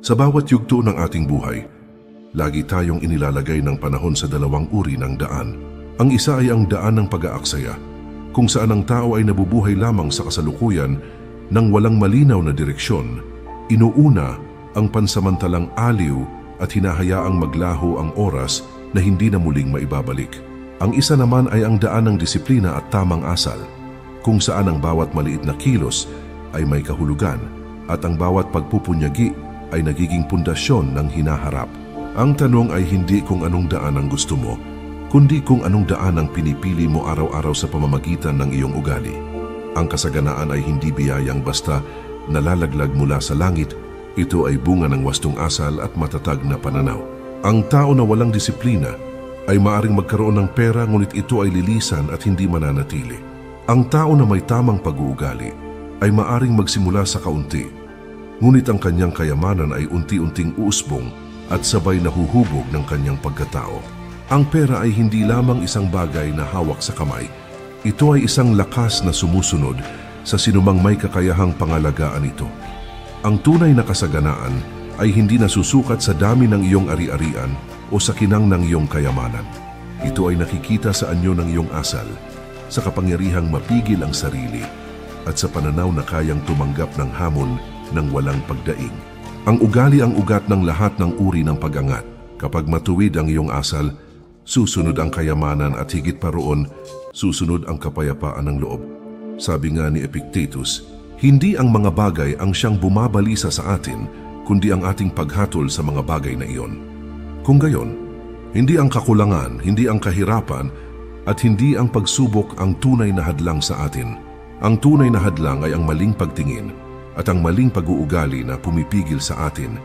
Sa bawat yugto ng ating buhay, lagi tayong inilalagay ng panahon sa dalawang uri ng daan. Ang isa ay ang daan ng pag-aaksaya, kung saan ang tao ay nabubuhay lamang sa kasalukuyan ng walang malinaw na direksyon. Inuuna ang pansamantalang aliw at hinahayaang maglaho ang oras na hindi na muling maibabalik. Ang isa naman ay ang daan ng disiplina at tamang asal, kung saan ang bawat maliit na kilos ay may kahulugan at ang bawat pagpupunyagi ay nagiging pundasyon ng hinaharap. Ang tanong ay hindi kung anong daan ang gusto mo, kundi kung anong daan ang pinipili mo araw-araw sa pamamagitan ng iyong ugali. Ang kasaganaan ay hindi biyayang basta nalalaglag mula sa langit. Ito ay bunga ng wastong asal at matatag na pananaw. Ang tao na walang disiplina ay maaring magkaroon ng pera, ngunit ito ay lilisan at hindi mananatili. Ang tao na may tamang pag-uugali ay maaring magsimula sa kaunti, ngunit ang kanyang kayamanan ay unti-unting uusbong at sabay nahuhubog ng kanyang pagkatao. Ang pera ay hindi lamang isang bagay na hawak sa kamay. Ito ay isang lakas na sumusunod sa sinumang may kakayahang pangalagaan ito. Ang tunay na kasaganaan ay hindi nasusukat sa dami ng iyong ari-arian o sa kinang ng iyong kayamanan. Ito ay nakikita sa anyo ng iyong asal, sa kapangyarihang mapigil ang sarili, at sa pananaw na kayang tumanggap ng hamon ng walang pagdaing. Ang ugali ang ugat ng lahat ng uri ng pag-angat. Kapag matuwid ang iyong asal, susunod ang kayamanan at higit pa roon, susunod ang kapayapaan ng loob. Sabi nga ni Epictetus, hindi ang mga bagay ang siyang bumabalisa sa atin, kundi ang ating paghatol sa mga bagay na iyon. Kung gayon, hindi ang kakulangan, hindi ang kahirapan, at hindi ang pagsubok ang tunay na hadlang sa atin. Ang tunay na hadlang ay ang maling pagtingin at ang maling pag-uugali na pumipigil sa atin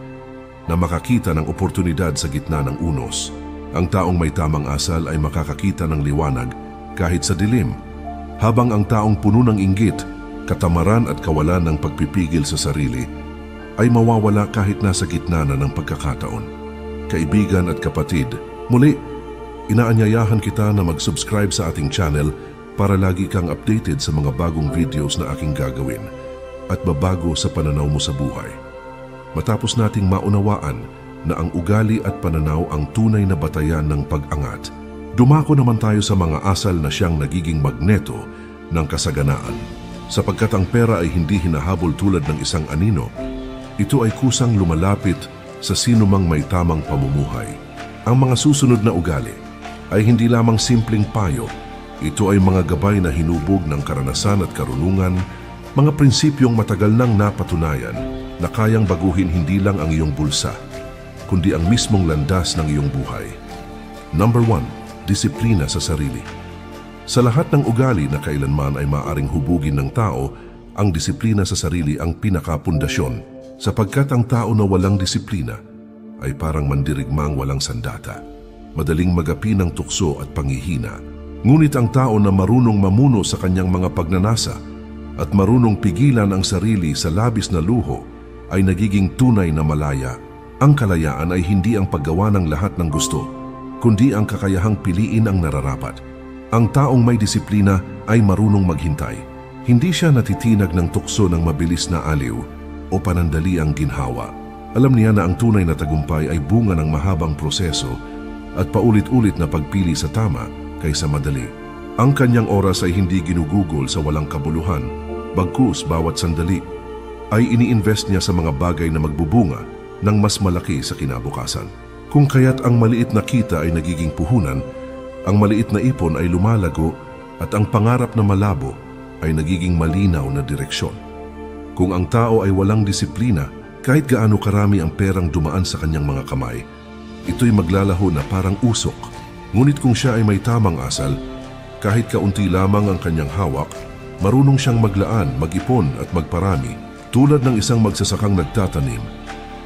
na makakita ng oportunidad sa gitna ng unos. Ang taong may tamang asal ay makakakita ng liwanag kahit sa dilim, habang ang taong puno ng inggit, katamaran at kawalan ng pagpipigil sa sarili ay mawawala kahit nasa gitna na ng pagkakataon. Kaibigan at kapatid, muli, inaanyayahan kita na mag-subscribe sa ating channel para lagi kang updated sa mga bagong videos na aking gagawin at babago sa pananaw mo sa buhay. Matapos nating maunawaan na ang ugali at pananaw ang tunay na batayan ng pag-angat, dumako naman tayo sa mga asal na siyang nagiging magneto ng kasaganaan. Sapagkat ang pera ay hindi hinahabol tulad ng isang anino, ito ay kusang lumalapit sa sinumang may tamang pamumuhay. Ang mga susunod na ugali ay hindi lamang simpleng payo, ito ay mga gabay na hinubog ng karanasan at karunungan, mga prinsipyong matagal nang napatunayan na kayang baguhin hindi lang ang iyong bulsa, kundi ang mismong landas ng iyong buhay. Number 1, disiplina sa sarili. Sa lahat ng ugali na kailanman ay maaaring hubugin ng tao, ang disiplina sa sarili ang pinakapundasyon, sapagkat ang tao na walang disiplina ay parang mandirigmang walang sandata, madaling magapi ng tukso at panghihina. Ngunit ang tao na marunong mamuno sa kanyang mga pagnanasa at marunong pigilan ang sarili sa labis na luho ay nagiging tunay na malaya. Ang kalayaan ay hindi ang paggawa ng lahat ng gusto, kundi ang kakayahang piliin ang nararapat. Ang taong may disiplina ay marunong maghintay. Hindi siya natitinag ng tukso ng mabilis na aliw o panandali ang ginhawa. Alam niya na ang tunay na tagumpay ay bunga ng mahabang proseso at paulit-ulit na pagpili sa tama kaysa madali. Ang kanyang oras ay hindi ginugugol sa walang kabuluhan, bagkus bawat sandali ay ini-invest niya sa mga bagay na magbubunga ng mas malaki sa kinabukasan. Kung kaya't ang maliit na kita ay nagiging puhunan, ang maliit na ipon ay lumalago at ang pangarap na malabo ay nagiging malinaw na direksyon. Kung ang tao ay walang disiplina, kahit gaano karami ang perang dumaan sa kanyang mga kamay, ito'y maglalaho na parang usok. Ngunit kung siya ay may tamang asal, kahit kaunti lamang ang kanyang hawak, marunong siyang maglaan, mag-ipon at magparami. Tulad ng isang magsasakang nagtatanim,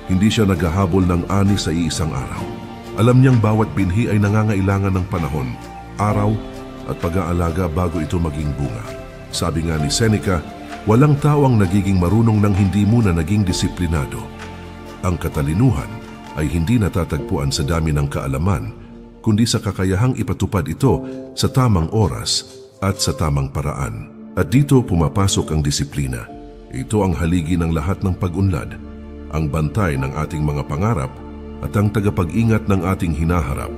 hindi siya naghahabol ng ani sa iisang araw. Alam niyang bawat binhi ay nangangailangan ng panahon, araw at pag-aalaga bago ito maging bunga. Sabi nga ni Seneca, walang tao ang nagiging marunong nang hindi muna naging disiplinado. Ang katalinuhan ay hindi natatagpuan sa dami ng kaalaman, kundi sa kakayahang ipatupad ito sa tamang oras at sa tamang paraan. At dito pumapasok ang disiplina. Ito ang haligi ng lahat ng pag-unlad. ang bantay ng ating mga pangarap at ang tagapag-ingat ng ating hinaharap.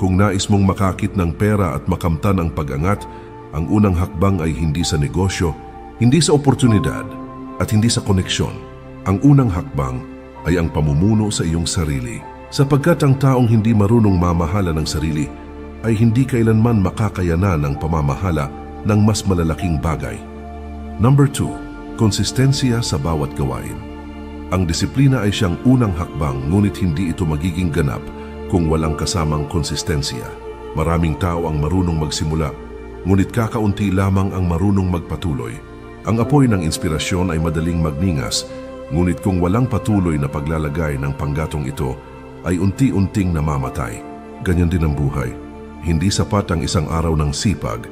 Kung nais mong makakit ng pera at makamtan ang pag-angat, ang unang hakbang ay hindi sa negosyo, hindi sa oportunidad, at hindi sa koneksyon. Ang unang hakbang ay ang pamumuno sa iyong sarili. Sapagkat ang taong hindi marunong mamahala ng sarili ay hindi kailanman makakayanan ng pamamahala ng mas malalaking bagay. Number 2, konsistensya sa bawat gawain. Ang disiplina ay siyang unang hakbang, ngunit hindi ito magiging ganap kung walang kasamang konsistensya. Maraming tao ang marunong magsimula, ngunit kakaunti lamang ang marunong magpatuloy. Ang apoy ng inspirasyon ay madaling magningas, ngunit kung walang patuloy na paglalagay ng panggatong ito, ay unti-unting namamatay. Ganyan din ang buhay. Hindi sapat ang isang araw ng sipag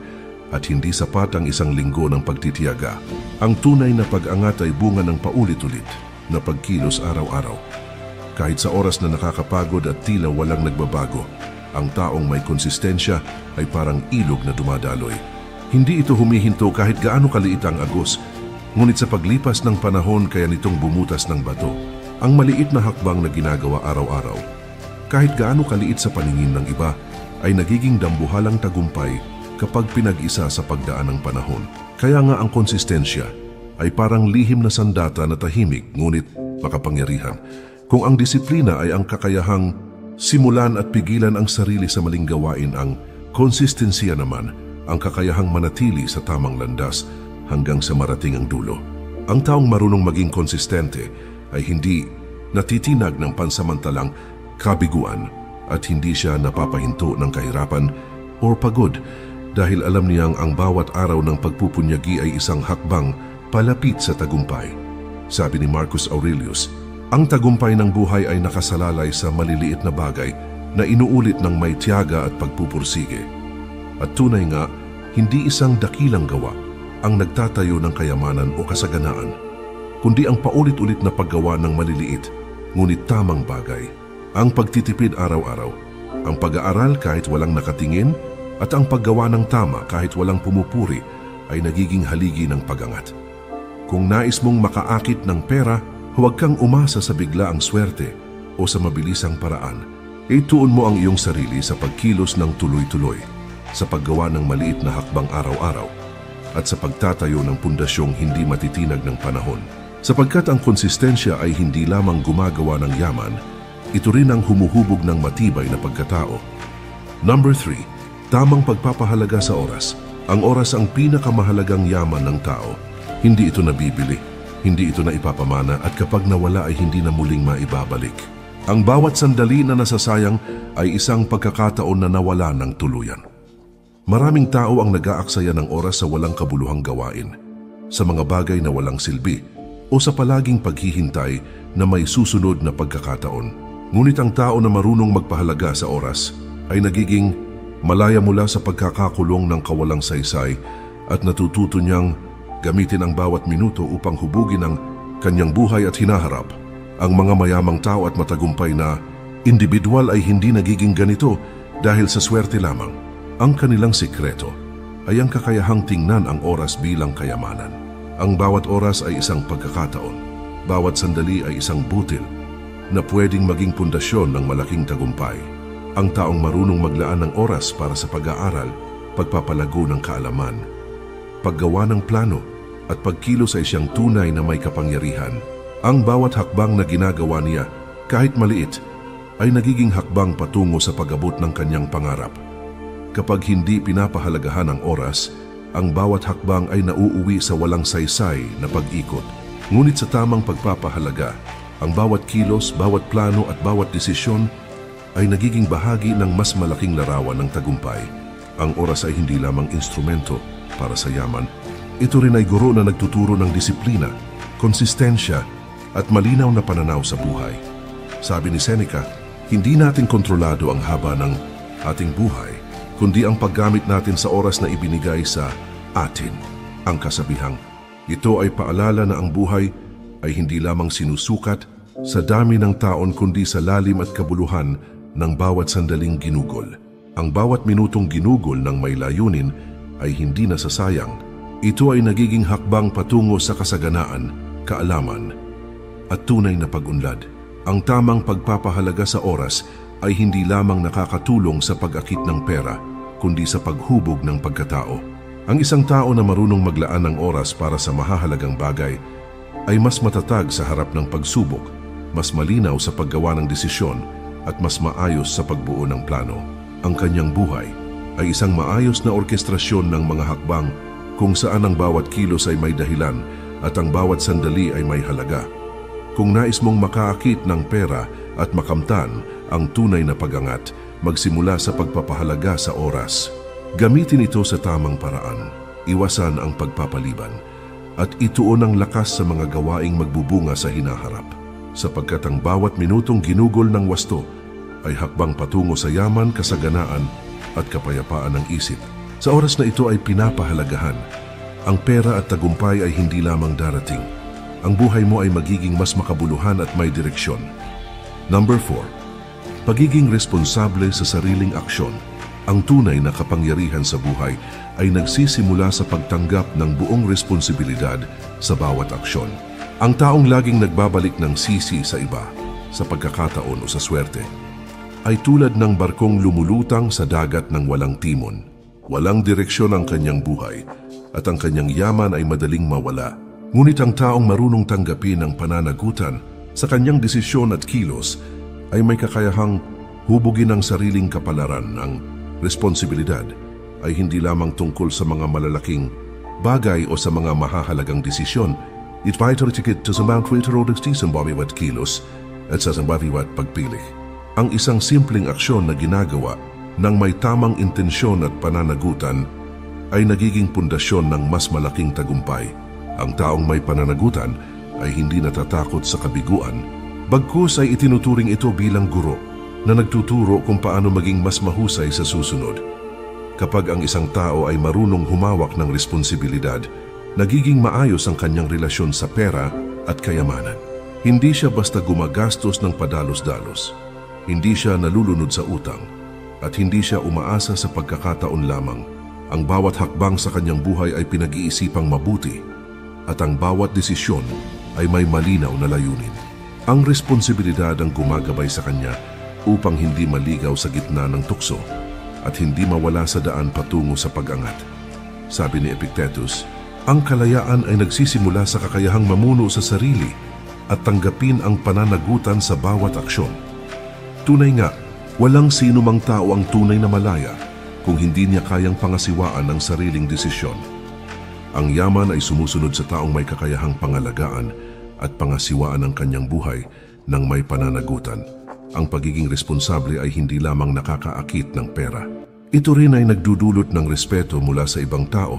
at hindi sapat ang isang linggo ng pagtitiyaga. Ang tunay na pag-angat ay bunga ng paulit-ulit na pagkilos araw-araw. Kahit sa oras na nakakapagod at tila walang nagbabago, ang taong may konsistensya ay parang ilog na dumadaloy. Hindi ito humihinto kahit gaano kaliit ang agos, ngunit sa paglipas ng panahon kaya nitong bumutas ng bato. Ang maliit na hakbang na ginagawa araw-araw, kahit gaano kaliit sa paningin ng iba, ay nagiging dambuhalang tagumpay kapag pinag-isa sa pagdaan ng panahon. Kaya nga ang konsistensya ay parang lihim na sandata na tahimik ngunit makapangyarihan. Kung ang disiplina ay ang kakayahang simulan at pigilan ang sarili sa maling gawain, ang konsistensya naman ang kakayahang manatili sa tamang landas hanggang sa marating ang dulo. Ang taong marunong maging konsistente ay hindi natitinag ng pansamantalang kabiguan at hindi siya napapahinto ng kahirapan o pagod dahil alam niyang ang bawat araw ng pagpupunyagi ay isang hakbang palapit sa tagumpay. Sabi ni Marcus Aurelius, ang tagumpay ng buhay ay nakasalalay sa maliliit na bagay na inuulit ng may tiyaga at pagpupursige. At tunay nga, hindi isang dakilang gawa ang nagtatayo ng kayamanan o kasaganaan, kundi ang paulit-ulit na paggawa ng maliliit ngunit tamang bagay. Ang pagtitipid araw-araw, ang pag-aaral kahit walang nakatingin, at ang paggawa ng tama kahit walang pumupuri ay nagiging haligi ng pag-angat. Kung nais mong makaakit ng pera, huwag kang umasa sa biglaang swerte o sa mabilisang paraan. Ituon mo ang iyong sarili sa pagkilos ng tuloy-tuloy, sa paggawa ng maliit na hakbang araw-araw, at sa pagtatayo ng pundasyong hindi matitinag ng panahon. Sapagkat ang konsistensya ay hindi lamang gumagawa ng yaman, ito rin ang humuhubog ng matibay na pagkatao. Number 3, tamang pagpapahalaga sa oras. Ang oras ang pinakamahalagang yaman ng tao. Hindi ito nabibili, hindi ito naipapamana, at kapag nawala ay hindi na muling maibabalik. Ang bawat sandali na nasasayang ay isang pagkakataon na nawala ng tuluyan. Maraming tao ang nag-aaksaya ng oras sa walang kabuluhang gawain, sa mga bagay na walang silbi, o sa palaging paghihintay na may susunod na pagkakataon. Ngunit ang tao na marunong magpahalaga sa oras ay nagiging malaya mula sa pagkakakulong ng kawalang saysay at natututo niyang gamitin ang bawat minuto upang hubugin ang kanyang buhay at hinaharap. Ang mga mayamang tao at matagumpay na individual ay hindi nagiging ganito dahil sa swerte lamang. Ang kanilang sikreto ay ang kakayahang tingnan ang oras bilang kayamanan. Ang bawat oras ay isang pagkakataon. Bawat sandali ay isang butil na pwedeng maging pundasyon ng malaking tagumpay. Ang taong marunong maglaan ng oras para sa pag-aaral, pagpapalago ng kaalaman, paggawa ng plano, at pagkilos ay siyang tunay na may kapangyarihan. Ang bawat hakbang na ginagawa niya, kahit maliit, ay nagiging hakbang patungo sa pag-abot ng kanyang pangarap. Kapag hindi pinapahalagahan ang oras, ang bawat hakbang ay nauuwi sa walang saysay na pag-ikot. Ngunit sa tamang pagpapahalaga, ang bawat kilos, bawat plano at bawat desisyon ay nagiging bahagi ng mas malaking larawan ng tagumpay. Ang oras ay hindi lamang instrumento para sa yaman. Ito rin ay guro na nagtuturo ng disiplina, konsistensya at malinaw na pananaw sa buhay. Sabi ni Seneca, hindi natin kontrolado ang haba ng ating buhay, kundi ang paggamit natin sa oras na ibinigay sa atin. Ang kasabihang, ito ay paalala na ang buhay ay hindi lamang sinusukat sa dami ng taon kundi sa lalim at kabuluhan ng bawat sandaling ginugol. Ang bawat minutong ginugol ng may layunin ay hindi nasasayang. Ito ay nagiging hakbang patungo sa kasaganaan, kaalaman, at tunay na pag-unlad. Ang tamang pagpapahalaga sa oras ay hindi lamang nakakatulong sa pag-akit ng pera, kundi sa paghubog ng pagkatao. Ang isang tao na marunong maglaan ng oras para sa mahahalagang bagay ay mas matatag sa harap ng pagsubok, mas malinaw sa paggawa ng desisyon at mas maayos sa pagbuo ng plano. Ang kanyang buhay ay isang maayos na orkestrasyon ng mga hakbang kung saan ang bawat kilos ay may dahilan at ang bawat sandali ay may halaga. Kung nais mong makaakit ng pera at makamtan ang tunay na pag-angat, magsimula sa pagpapahalaga sa oras. Gamitin ito sa tamang paraan, iwasan ang pagpapaliban, at ituon ang lakas sa mga gawaing magbubunga sa hinaharap. Sapagkat ang bawat minutong ginugol ng wasto ay hakbang patungo sa yaman, kasaganaan at kapayapaan ng isip. Sa oras na ito ay pinapahalagahan. Ang pera at tagumpay ay hindi lamang darating. Ang buhay mo ay magiging mas makabuluhan at may direksyon. Number 4. Pagiging responsable sa sariling aksyon. Ang tunay na kapangyarihan sa buhay ay nagsisimula sa pagtanggap ng buong responsibilidad sa bawat aksyon. Ang taong laging nagbabalik ng sisi sa iba, sa pagkakataon o sa swerte, ay tulad ng barkong lumulutang sa dagat ng walang timon. Walang direksyon ang kanyang buhay at ang kanyang yaman ay madaling mawala. Ngunit ang taong marunong tanggapin ang pananagutan sa kanyang desisyon at kilos ay may kakayahang hubugin ang sariling kapalaran. Ang responsibilidad ay hindi lamang tungkol sa mga malalaking bagay o sa mga mahahalagang desisyon. It vital ticket to sa Mount Waiter sa bawiwat kilos at sa bawiwat pagpili. Ang isang simpleng aksyon na ginagawa ng may tamang intensyon at pananagutan ay nagiging pundasyon ng mas malaking tagumpay. Ang taong may pananagutan ay hindi natatakot sa kabiguan, bagkus ay itinuturing ito bilang guro na nagtuturo kung paano maging mas mahusay sa susunod. Kapag ang isang tao ay marunong humawak ng responsibilidad, nagiging maayos ang kanyang relasyon sa pera at kayamanan. Hindi siya basta gumagastos ng padalos-dalos. Hindi siya nalulunod sa utang at hindi siya umaasa sa pagkakataon lamang. Ang bawat hakbang sa kanyang buhay ay pinag-iisipang mabuti at ang bawat desisyon ay may malinaw na layunin. Ang responsibilidad ang gumagabay sa kanya upang hindi maligaw sa gitna ng tukso at hindi mawala sa daan patungo sa pag-angat. Sabi ni Epictetus, ang kalayaan ay nagsisimula sa kakayahang mamuno sa sarili at tanggapin ang pananagutan sa bawat aksyon. Tunay nga, walang sino mang tao ang tunay na malaya kung hindi niya kayang pangasiwaan ang sariling desisyon. Ang yaman ay sumusunod sa taong may kakayahang pangalagaan at pangasiwaan ang kanyang buhay ng may pananagutan. Ang pagiging responsable ay hindi lamang nakakaakit ng pera. Ito rin ay nagdudulot ng respeto mula sa ibang tao,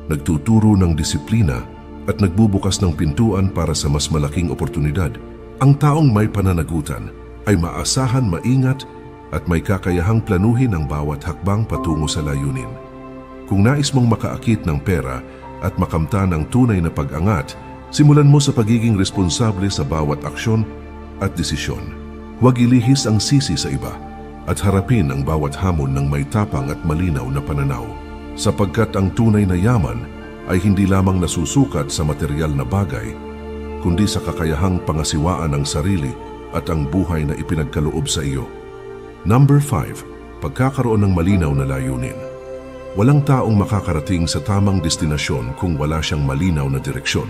nagtuturo ng disiplina at nagbubukas ng pintuan para sa mas malaking oportunidad. Ang taong may pananagutan ay maasahan, maingat at may kakayahang planuhin ang bawat hakbang patungo sa layunin. Kung nais mong makaakit ng pera at makamtan ang tunay na pag-angat, simulan mo sa pagiging responsable sa bawat aksyon at desisyon. Huwag ilihis ang sisi sa iba at harapin ang bawat hamon ng may tapang at malinaw na pananaw. Sapagkat ang tunay na yaman ay hindi lamang nasusukat sa material na bagay, kundi sa kakayahang pangasiwaan ang sarili at ang buhay na ipinagkaloob sa iyo. Number 5. Pagkakaroon ng malinaw na layunin. Walang taong makakarating sa tamang destinasyon kung wala siyang malinaw na direksyon.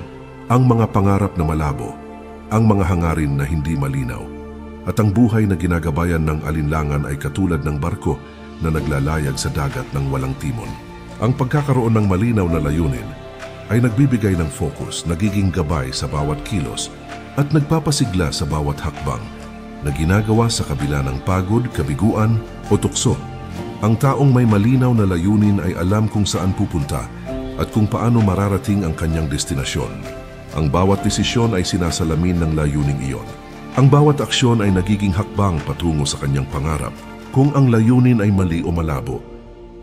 Ang mga pangarap na malabo, ang mga hangarin na hindi malinaw, at ang buhay na ginagabayan ng alinlangan ay katulad ng barko na naglalayag sa dagat ng walang timon. Ang pagkakaroon ng malinaw na layunin ay nagbibigay ng focus, nagiging gabay sa bawat kilos at nagpapasigla sa bawat hakbang na ginagawa sa kabila ng pagod, kabiguan o tukso. Ang taong may malinaw na layunin ay alam kung saan pupunta at kung paano mararating ang kanyang destinasyon. Ang bawat desisyon ay sinasalamin ng layuning iyon. Ang bawat aksyon ay nagiging hakbang patungo sa kanyang pangarap. Kung ang layunin ay mali o malabo,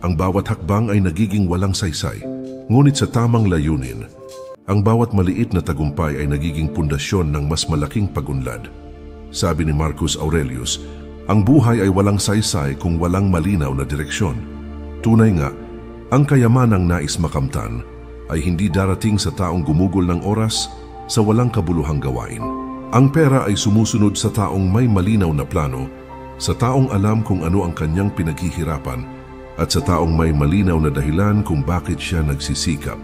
ang bawat hakbang ay nagiging walang saysay. Ngunit sa tamang layunin, ang bawat maliit na tagumpay ay nagiging pundasyon ng mas malaking pagunlad. Sabi ni Marcus Aurelius, ang buhay ay walang saysay kung walang malinaw na direksyon. Tunay nga, ang kayamanang nais makamtan ay hindi darating sa taong gumugol ng oras sa walang kabuluhang gawain. Ang pera ay sumusunod sa taong may malinaw na plano, sa taong alam kung ano ang kanyang pinaghihirapan, at sa taong may malinaw na dahilan kung bakit siya nagsisikap.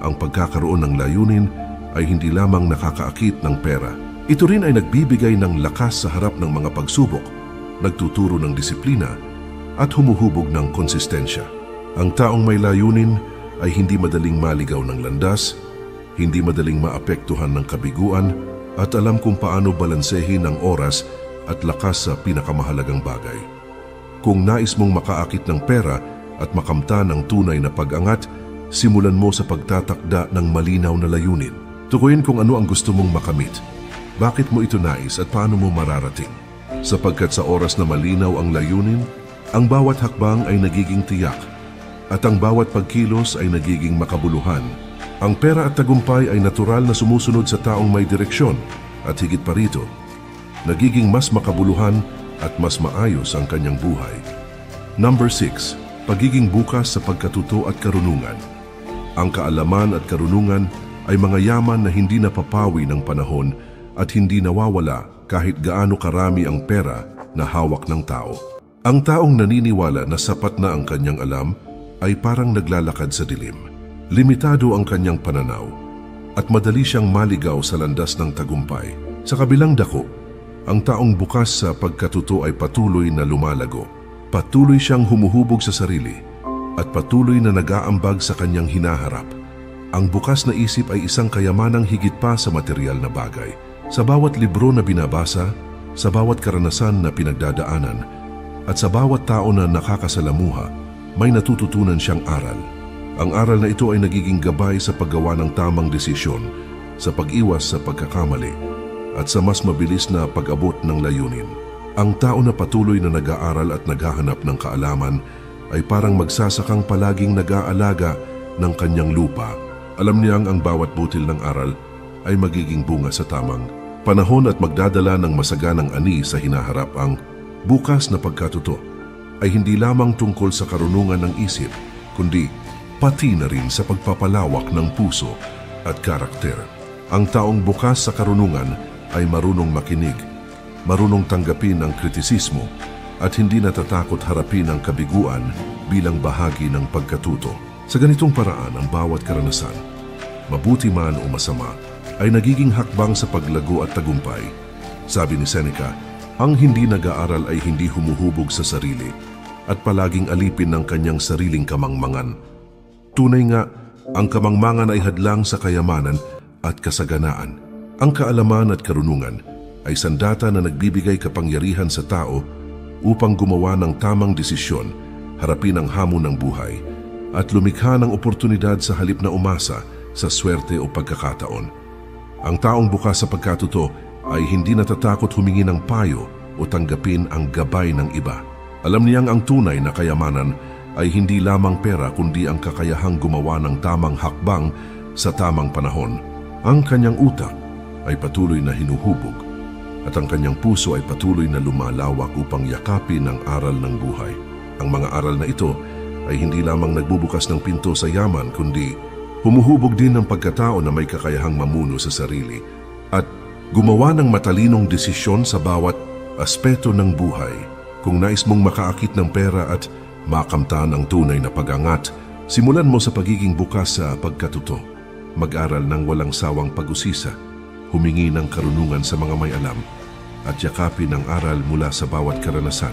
Ang pagkakaroon ng layunin ay hindi lamang nakakaakit ng pera. Ito rin ay nagbibigay ng lakas sa harap ng mga pagsubok, nagtuturo ng disiplina, at humuhubog ng konsistensya. Ang taong may layunin ay hindi madaling maligaw ng landas, hindi madaling maapektuhan ng kabiguan, at alam kung paano balansehin ang oras at lakas sa pinakamahalagang bagay. Kung nais mong makaakit ng pera at makamtan ang tunay na pag-angat, simulan mo sa pagtatakda ng malinaw na layunin. Tukuyin kung ano ang gusto mong makamit, bakit mo ito nais at paano mo mararating. Sapagkat sa oras na malinaw ang layunin, ang bawat hakbang ay nagiging tiyak at ang bawat pagkilos ay nagiging makabuluhan. Ang pera at tagumpay ay natural na sumusunod sa taong may direksyon at higit pa rito, nagiging mas makabuluhan at mas maayos ang kanyang buhay. Number 6. Pagiging bukas sa pagkatuto at karunungan. Ang kaalaman at karunungan ay mga yaman na hindi napapawi ng panahon at hindi nawawala kahit gaano karami ang pera na hawak ng tao. Ang taong naniniwala na sapat na ang kanyang alam ay parang naglalakad sa dilim. Limitado ang kanyang pananaw at madali siyang maligaw sa landas ng tagumpay. Sa kabilang dako, ang taong bukas sa pagkatuto ay patuloy na lumalago. Patuloy siyang humuhubog sa sarili at patuloy na nag-aambag sa kanyang hinaharap. Ang bukas na isip ay isang kayamanang higit pa sa material na bagay. Sa bawat libro na binabasa, sa bawat karanasan na pinagdadaanan, at sa bawat tao na nakakasalamuha, may natututunan siyang aral. Ang aral na ito ay nagiging gabay sa paggawa ng tamang desisyon, sa pag-iwas sa pagkakamali, at sa mas mabilis na pag-abot ng layunin. Ang tao na patuloy na nag-aaral at naghahanap ng kaalaman ay parang magsasakang palaging nag-aalaga ng kanyang lupa. Alam niyang ang bawat butil ng aral ay magiging bunga sa tamang panahon at magdadala ng masaganang ani sa hinaharap. Ang bukas na pagkatuto ay hindi lamang tungkol sa karunungan ng isip, kundi pati na rin sa pagpapalawak ng puso at karakter. Ang taong bukas sa karunungan ay marunong makinig, marunong tanggapin ang kritisismo at hindi natatakot harapin ang kabiguan bilang bahagi ng pagkatuto. Sa ganitong paraan, ang bawat karanasan, mabuti man o masama, ay nagiging hakbang sa paglago at tagumpay. Sabi ni Seneca, ang hindi nag-aaral ay hindi humuhubog sa sarili at palaging alipin ng kanyang sariling kamangmangan. Tunay nga, ang kamangmangan ay hadlang sa kayamanan at kasaganaan. Ang kaalaman at karunungan ay sandata na nagbibigay kapangyarihan sa tao upang gumawa ng tamang desisyon, harapin ang hamon ng buhay, at lumikha ng oportunidad sa halip na umasa sa swerte o pagkakataon. Ang taong bukas sa pagkatuto ay hindi natatakot humingi ng payo o tanggapin ang gabay ng iba. Alam niyang ang tunay na kayamanan ay hindi lamang pera kundi ang kakayahang gumawa ng tamang hakbang sa tamang panahon. Ang kanyang utak ay patuloy na hinuhubog at ang kanyang puso ay patuloy na lumalawak upang yakapin ang aral ng buhay. Ang mga aral na ito ay hindi lamang nagbubukas ng pinto sa yaman kundi humuhubog din ng pagkatao na may kakayahang mamuno sa sarili at gumawa ng matalinong desisyon sa bawat aspeto ng buhay. Kung nais mong makaakit ng pera at makamtan ang tunay na pag-angat, simulan mo sa pagiging bukas sa pagkatuto. Mag-aral ng walang sawang pag-usisa, humingi ng karunungan sa mga may alam, at yakapin ang aral mula sa bawat karanasan.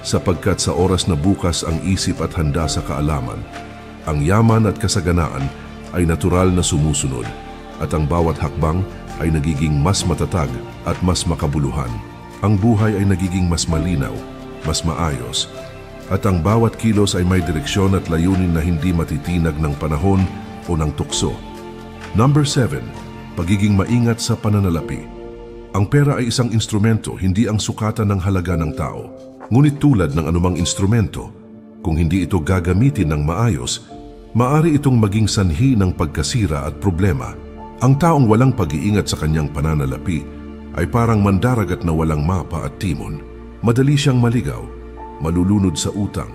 Sapagkat sa oras na bukas ang isip at handa sa kaalaman, ang yaman at kasaganaan ay natural na sumusunod, at ang bawat hakbang ay nagiging mas matatag at mas makabuluhan. Ang buhay ay nagiging mas malinaw, mas maayos, at ang bawat kilos ay may direksyon at layunin na hindi matitinag ng panahon o ng tukso. Number 7. Pagiging maingat sa pananalapi. Ang pera ay isang instrumento, hindi ang sukatan ng halaga ng tao. Ngunit tulad ng anumang instrumento, kung hindi ito gagamitin ng maayos, maari itong maging sanhi ng pagkasira at problema. Ang taong walang pag-iingat sa kanyang pananalapi ay parang mandaragat na walang mapa at timon. Madali siyang maligaw, malulunod sa utang,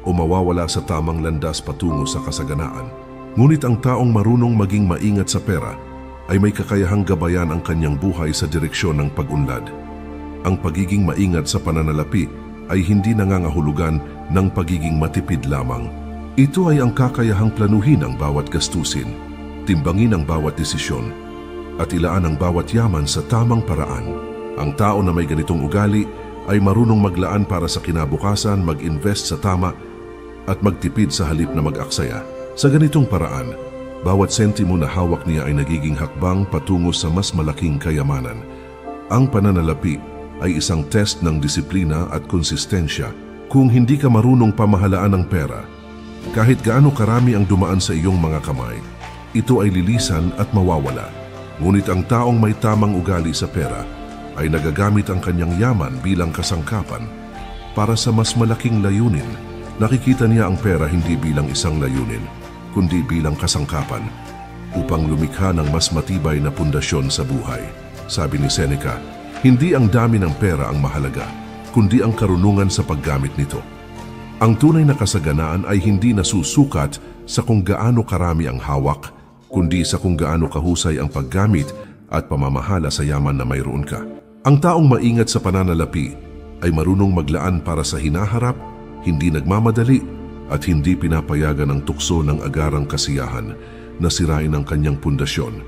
o mawawala sa tamang landas patungo sa kasaganaan. Ngunit ang taong marunong maging maingat sa pera ay may kakayahang gabayan ang kanyang buhay sa direksyon ng pag-unlad. Ang pagiging maingat sa pananalapi ay hindi nangangahulugan ng pagiging matipid lamang. Ito ay ang kakayahang planuhin ang bawat gastusin, timbangin ang bawat desisyon, at ilaan ang bawat yaman sa tamang paraan. Ang tao na may ganitong ugali ay marunong maglaan para sa kinabukasan, mag-invest sa tama, at magtipid sa halip na mag-aksaya. Sa ganitong paraan, bawat sentimo na hawak niya ay nagiging hakbang patungo sa mas malaking kayamanan. Ang pananalapi ay isang test ng disiplina at konsistensya. Kung hindi ka marunong pamahalaan ng pera, kahit gaano karami ang dumaan sa iyong mga kamay, ito ay lilisan at mawawala. Ngunit ang taong may tamang ugali sa pera ay nagagamit ang kanyang yaman bilang kasangkapan para sa mas malaking layunin. Nakikita niya ang pera hindi bilang isang layunin, kundi bilang kasangkapan upang lumikha ng mas matibay na pundasyon sa buhay. Sabi ni Seneca, hindi ang dami ng pera ang mahalaga, kundi ang karunungan sa paggamit nito. Ang tunay na kasaganaan ay hindi nasusukat sa kung gaano karami ang hawak, kundi sa kung gaano kahusay ang paggamit at pamamahala sa yaman na mayroon ka. Ang taong maingat sa pananalapi ay marunong maglaan para sa hinaharap, hindi nagmamadali, at hindi pinapayagan ang tukso ng agarang kasiyahan na sirain ang kanyang pundasyon.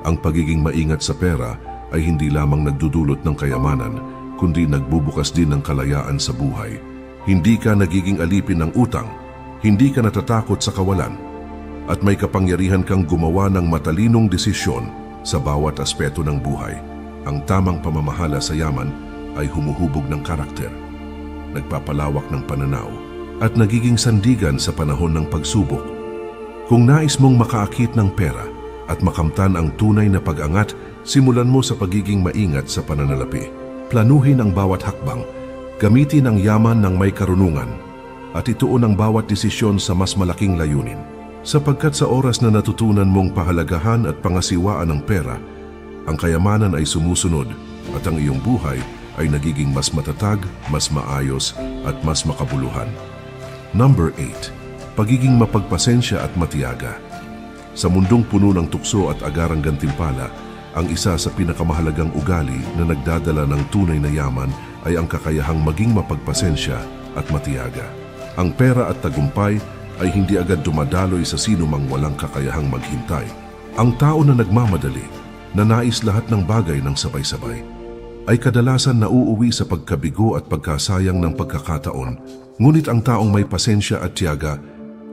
Ang pagiging maingat sa pera ay hindi lamang nagdudulot ng kayamanan, kundi nagbubukas din ng kalayaan sa buhay. Hindi ka nagiging alipin ng utang, hindi ka natatakot sa kawalan, at may kapangyarihan kang gumawa ng matalinong desisyon sa bawat aspeto ng buhay. Ang tamang pamamahala sa yaman ay humuhubog ng karakter, nagpapalawak ng pananaw, at nagiging sandigan sa panahon ng pagsubok. Kung nais mong makaakit ng pera at makamtan ang tunay na pag-angat, simulan mo sa pagiging maingat sa pananalapi. Planuhin ang bawat hakbang, gamitin ang yaman ng may karunungan, at ituon ang bawat desisyon sa mas malaking layunin. Sapagkat sa oras na natutunan mong pahalagahan at pangasiwaan ng pera, ang kayamanan ay sumusunod at ang iyong buhay ay nagiging mas matatag, mas maayos, at mas makabuluhan. Number 8. Pagiging mapagpasensya at matiyaga. Sa mundong puno ng tukso at agarang gantimpala, ang isa sa pinakamahalagang ugali na nagdadala ng tunay na yaman ay ang kakayahang maging mapagpasensya at matiyaga. Ang pera at tagumpay ay hindi agad dumadaloy sa sino mang walang kakayahang maghintay. Ang tao na nagmamadali, na nais lahat ng bagay ng sabay-sabay, ay kadalasan nauuwi sa pagkabigo at pagkasayang ng pagkakataon. Ngunit ang taong may pasensya at tiyaga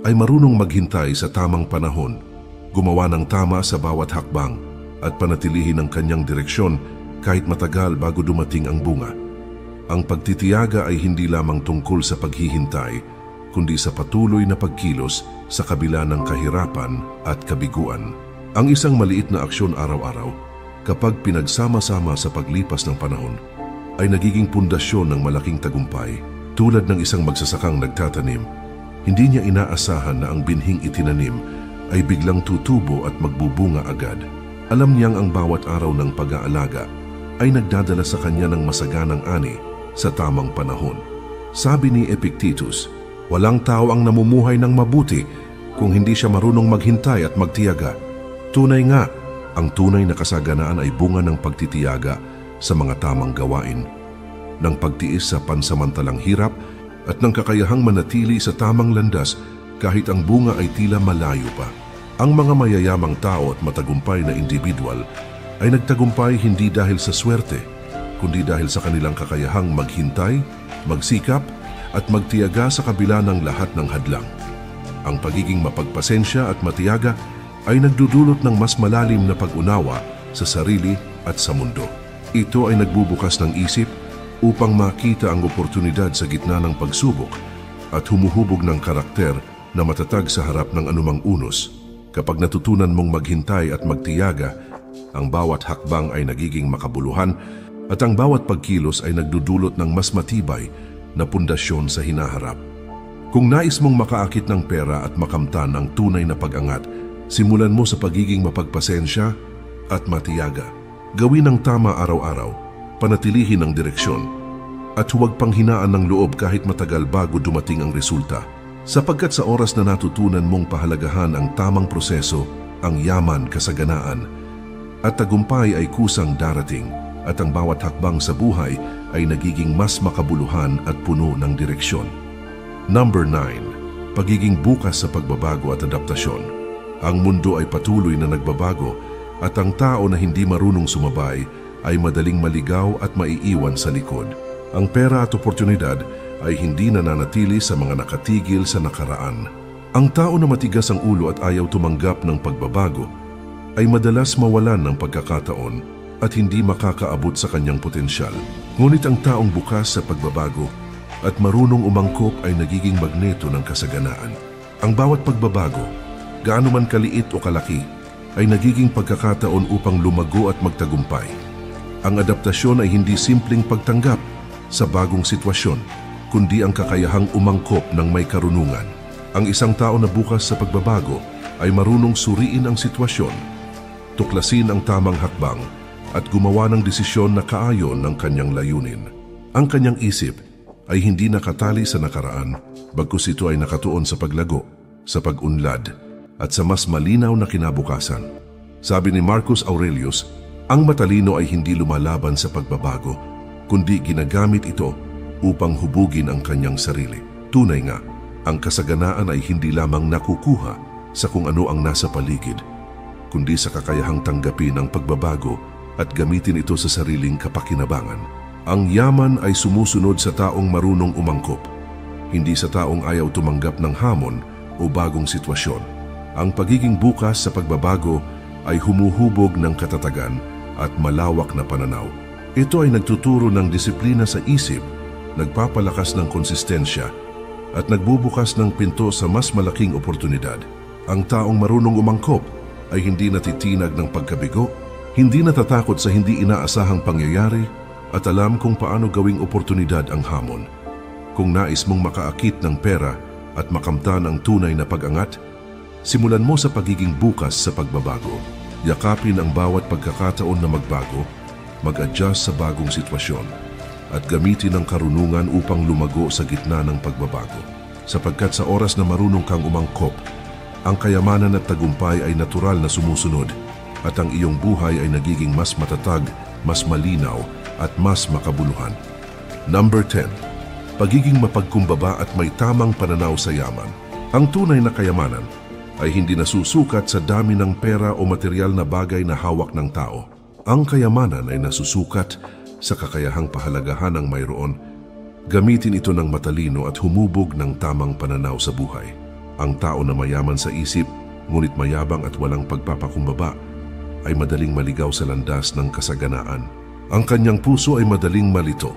ay marunong maghintay sa tamang panahon, gumawa ng tama sa bawat hakbang, at panatilihin ang kanyang direksyon kahit matagal bago dumating ang bunga. Ang pagtitiyaga ay hindi lamang tungkol sa paghihintay, kundi sa patuloy na pagkilos sa kabila ng kahirapan at kabiguan. Ang isang maliit na aksyon araw-araw, kapag pinagsama-sama sa paglipas ng panahon, ay nagiging pundasyon ng malaking tagumpay. Tulad ng isang magsasakang nagtatanim, hindi niya inaasahan na ang binhing itinanim ay biglang tutubo at magbubunga agad. Alam niyang ang bawat araw ng pag-aalaga ay nagdadala sa kanya ng masaganang ani sa tamang panahon. Sabi ni Epictetus, walang tao ang namumuhay ng mabuti kung hindi siya marunong maghintay at magtiyaga. Tunay nga, ang tunay na kasaganaan ay bunga ng pagtitiyaga sa mga tamang gawain, ng pagtiis sa pansamantalang hirap at ng kakayahang manatili sa tamang landas kahit ang bunga ay tila malayo pa. Ang mga mayayamang tao at matagumpay na individual ay nagtagumpay hindi dahil sa swerte, kundi dahil sa kanilang kakayahang maghintay, magsikap at magtiyaga sa kabila ng lahat ng hadlang. Ang pagiging mapagpasensya at matiyaga ay nagdudulot ng mas malalim na pag-unawa sa sarili at sa mundo. Ito ay nagbubukas ng isip upang makita ang oportunidad sa gitna ng pagsubok at humuhubog ng karakter na matatag sa harap ng anumang unos. Kapag natutunan mong maghintay at magtiyaga, ang bawat hakbang ay nagiging makabuluhan at ang bawat pagkilos ay nagdudulot ng mas matibay na pundasyon sa hinaharap. Kung nais mong makaakit ng pera at makamtan ang tunay na pag-angat, simulan mo sa pagiging mapagpasensya at matiyaga. Gawin ang tama araw-araw, panatilihin ang direksyon, at huwag panghinaan ng loob kahit matagal bago dumating ang resulta. Sapagkat sa oras na natutunan mong pahalagahan ang tamang proseso, ang yaman, kasaganaan, at tagumpay ay kusang darating at ang bawat hakbang sa buhay ay nagiging mas makabuluhan at puno ng direksyon. Number 9. Pagiging bukas sa pagbabago at adaptasyon. Ang mundo ay patuloy na nagbabago at ang tao na hindi marunong sumabay ay madaling maligaw at maiiwan sa likod. Ang pera at oportunidad ay hindi nananatili sa mga nakatigil sa nakaraan. Ang tao na matigas ang ulo at ayaw tumanggap ng pagbabago ay madalas mawalan ng pagkakataon at hindi makakaabot sa kanyang potensyal. Ngunit ang taong bukas sa pagbabago at marunong umangkop ay nagiging magneto ng kasaganaan. Ang bawat pagbabago, gaano man kaliit o kalaki, ay nagiging pagkakataon upang lumago at magtagumpay. Ang adaptasyon ay hindi simpleng pagtanggap sa bagong sitwasyon, kundi ang kakayahang umangkop ng may karunungan. Ang isang tao na bukas sa pagbabago ay marunong suriin ang sitwasyon, tuklasin ang tamang hakbang at gumawa ng desisyon na kaayon ng kanyang layunin. Ang kanyang isip ay hindi nakatali sa nakaraan, bagkus ito ay nakatuon sa paglago, sa pag-unlad at sa mas malinaw na kinabukasan. Sabi ni Marcus Aurelius, ang matalino ay hindi lumalaban sa pagbabago, kundi ginagamit ito upang hubugin ang kanyang sarili. Tunay nga, ang kasaganaan ay hindi lamang nakukuha sa kung ano ang nasa paligid, kundi sa kakayahang tanggapin ang pagbabago at gamitin ito sa sariling kapakinabangan. Ang yaman ay sumusunod sa taong marunong umangkop, hindi sa taong ayaw tumanggap ng hamon o bagong sitwasyon. Ang pagiging bukas sa pagbabago ay humuhubog ng katatagan at malawak na pananaw. Ito ay nagtuturo ng disiplina sa isip, nagpapalakas ng konsistensya at nagbubukas ng pinto sa mas malaking oportunidad. Ang taong marunong umangkop ay hindi natitinag ng pagkabigo, hindi natatakot sa hindi inaasahang pangyayari at alam kung paano gawing oportunidad ang hamon. Kung nais mong makaakit ng pera at makamtan ang tunay na pag-angat, simulan mo sa pagiging bukas sa pagbabago. Yakapin ang bawat pagkakataon na magbago, mag-adjust sa bagong sitwasyon at gamitin ang karunungan upang lumago sa gitna ng pagbabago. Sapagkat sa oras na marunong kang umangkop, ang kayamanan at tagumpay ay natural na sumusunod at ang iyong buhay ay nagiging mas matatag, mas malinaw at mas makabuluhan. Number 10. Pagiging mapagkumbaba at may tamang pananaw sa yaman. Ang tunay na kayamanan ay hindi nasusukat sa dami ng pera o material na bagay na hawak ng tao. Ang kayamanan ay nasusukat sa kakayahang pahalagahan ng mayroon, gamitin ito ng matalino at humubog ng tamang pananaw sa buhay. Ang tao na mayaman sa isip, ngunit mayabang at walang pagpapakumbaba, ay madaling maligaw sa landas ng kasaganaan. Ang kanyang puso ay madaling malito,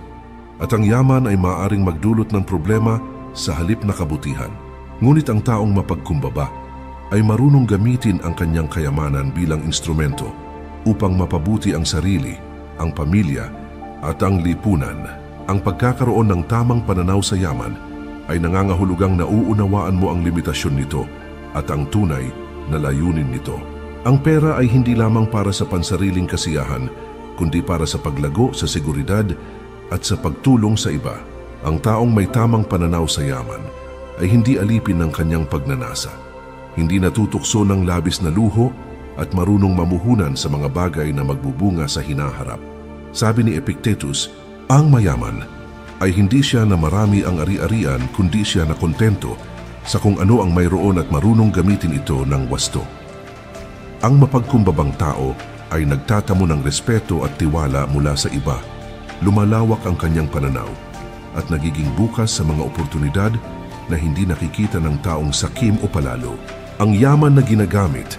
at ang yaman ay maaaring magdulot ng problema sa halip na kabutihan. Ngunit ang taong mapagkumbaba ay marunong gamitin ang kanyang kayamanan bilang instrumento upang mapabuti ang sarili, ang pamilya at ang lipunan. Ang pagkakaroon ng tamang pananaw sa yaman ay nangangahulugang nauunawaan mo ang limitasyon nito at ang tunay na layunin nito. Ang pera ay hindi lamang para sa pansariling kasiyahan, kundi para sa paglago sa seguridad at sa pagtulong sa iba. Ang taong may tamang pananaw sa yaman ay hindi alipin ng kanyang pagnanasa, hindi natutukso ng labis na luho at marunong mamuhunan sa mga bagay na magbubunga sa hinaharap. Sabi ni Epictetus, ang mayaman ay hindi siya na marami ang ari-arian kundi siya na kontento sa kung ano ang mayroon at marunong gamitin ito ng wasto. Ang mapagkumbabang tao ay nagtatamo ng respeto at tiwala mula sa iba. Lumalawak ang kanyang pananaw at nagiging bukas sa mga oportunidad na hindi nakikita ng taong sakim o palalo. Ang yaman na ginagamit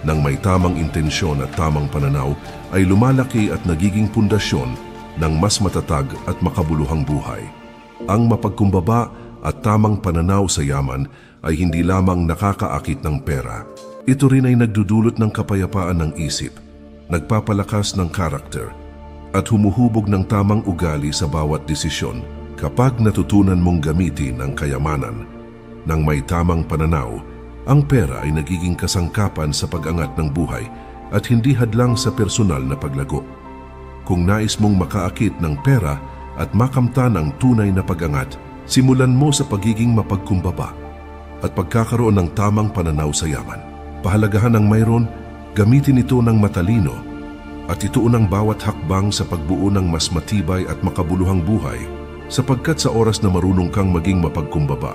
ng may tamang intensyon at tamang pananaw ay lumalaki at nagiging pundasyon ng mas matatag at makabuluhang buhay. Ang mapagkumbaba at tamang pananaw sa yaman ay hindi lamang nakakaakit ng pera. Ito rin ay nagdudulot ng kapayapaan ng isip, nagpapalakas ng karakter, at humuhubog ng tamang ugali sa bawat desisyon. Kapag natutunan mong gamitin ang kayamanan ng may tamang pananaw, ang pera ay nagiging kasangkapan sa pag-angat ng buhay at hindi hadlang sa personal na paglago. Kung nais mong makaakit ng pera at makamtan ang tunay na pag-angat, simulan mo sa pagiging mapagkumbaba at pagkakaroon ng tamang pananaw sa yaman. Pahalagahan ang mayroon, gamitin ito ng matalino At ituon ang bawat hakbang sa pagbuo ng mas matibay at makabuluhang buhay, sapagkat sa oras na marunong kang maging mapagkumbaba,